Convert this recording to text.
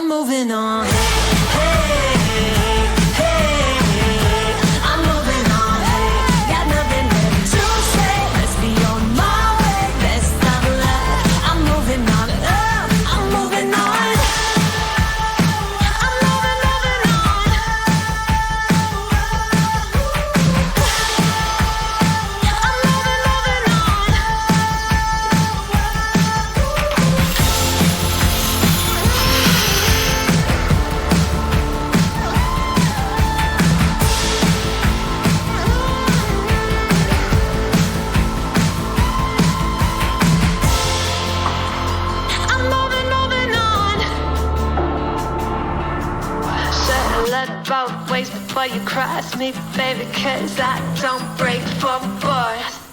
I'm moving on. Hey, hey, I'm moving on. Hey, got nothing left to say. Let's be on my way. Let's stop love. I'm moving on. I'm moving on. I'm moving on. Both ways before you cross me, baby, 'cause I don't break for boys.